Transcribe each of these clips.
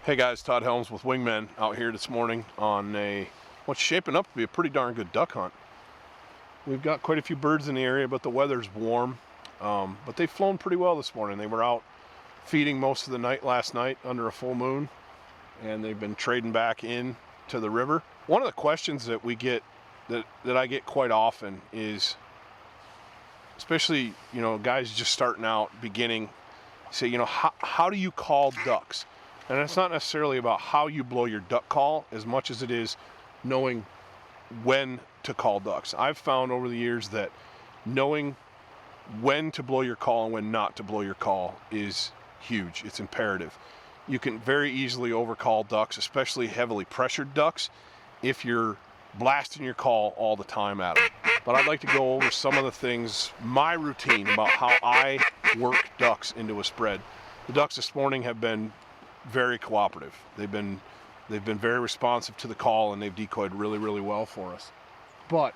Hey guys, Todd Helms with Wingmen out here this morning on what's shaping up to be a pretty darn good duck hunt. We've got quite a few birds in the area, but the weather's warm. But they've flown pretty well this morning. They were out feeding most of the night last night under a full moon, and they've been trading back in to the river. One of the questions that we get, that I get quite often is, especially, guys just starting out, beginning, say, how do you call ducks? And it's not necessarily about how you blow your duck call as much as it is knowing when to call ducks. I've found over the years that knowing when to blow your call and when not to blow your call is huge. It's imperative. You can very easily overcall ducks, especially heavily pressured ducks, if you're blasting your call all the time at them. But I'd like to go over some of the things, my routine about how I work ducks into a spread. The ducks this morning have been very cooperative. They've been very responsive to the call, and they've decoyed really, really well for us. But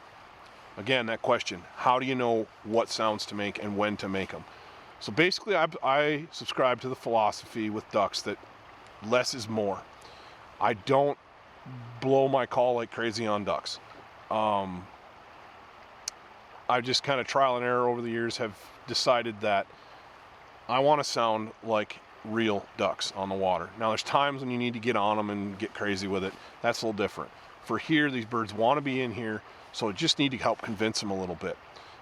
again, that question, how do you know what sounds to make and when to make them? So basically, I subscribe to the philosophy with ducks that less is more. I don't blow my call like crazy on ducks. I just kind of trial and error over the years have decided that I want to sound like real ducks on the water. Now there's times when you need to get on them and get crazy with it. That's a little different. For here, these birds want to be in here, so I just need to help convince them a little bit.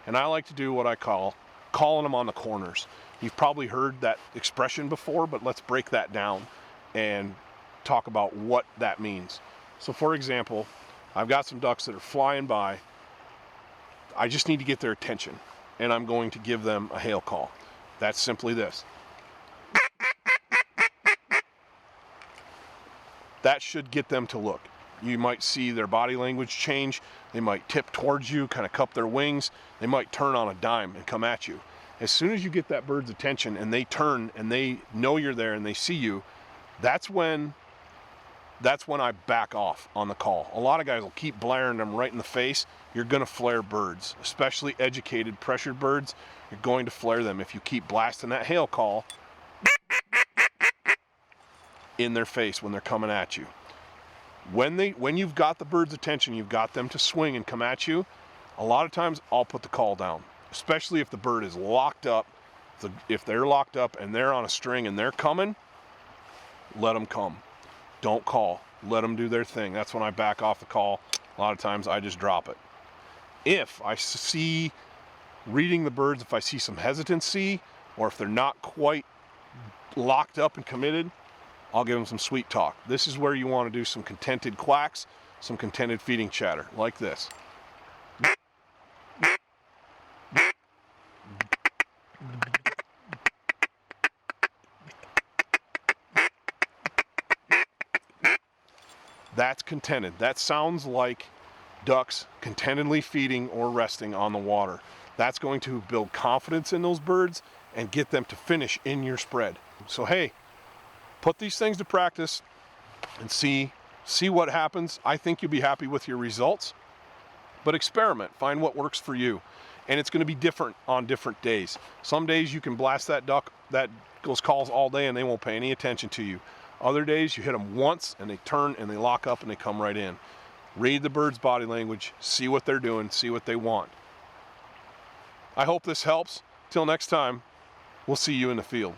And I like to do what I call calling them on the corners. You've probably heard that expression before, but let's break that down and talk about what that means. So for example, I've got some ducks that are flying by. I just need to get their attention, and I'm going to give them a hail call. That's simply this. That should get them to look. You might see their body language change. They might tip towards you, kind of cup their wings. They might turn on a dime and come at you. As soon as you get that bird's attention and they turn and they know you're there and they see you, that's when I back off on the call. A lot of guys will keep blaring them right in the face. You're going to flare birds, especially educated, pressured birds. You're going to flare them if you keep blasting that hail call in their face when they're coming at you. When you've got the bird's attention, you've got them to swing and come at you, a lot of times I'll put the call down, especially if the bird is locked up. If they're locked up and they're on a string and they're coming, let them come. Don't call. Let them do their thing. That's when I back off the call. A lot of times I just drop it. If I see, reading the birds, if I see some hesitancy or if they're not quite locked up and committed, I'll give them some sweet talk. This is where you want to do some contented quacks, some contented feeding chatter, like this. That's contented. That sounds like ducks contentedly feeding or resting on the water. That's going to build confidence in those birds and get them to finish in your spread. So hey, put these things to practice and see what happens. I think you'll be happy with your results, but experiment, find what works for you. And it's going to be different on different days. Some days you can blast that duck, those calls all day, and they won't pay any attention to you. Other days you hit them once and they turn and they lock up and they come right in. Read the bird's body language, see what they're doing, see what they want. I hope this helps. Till next time, we'll see you in the field.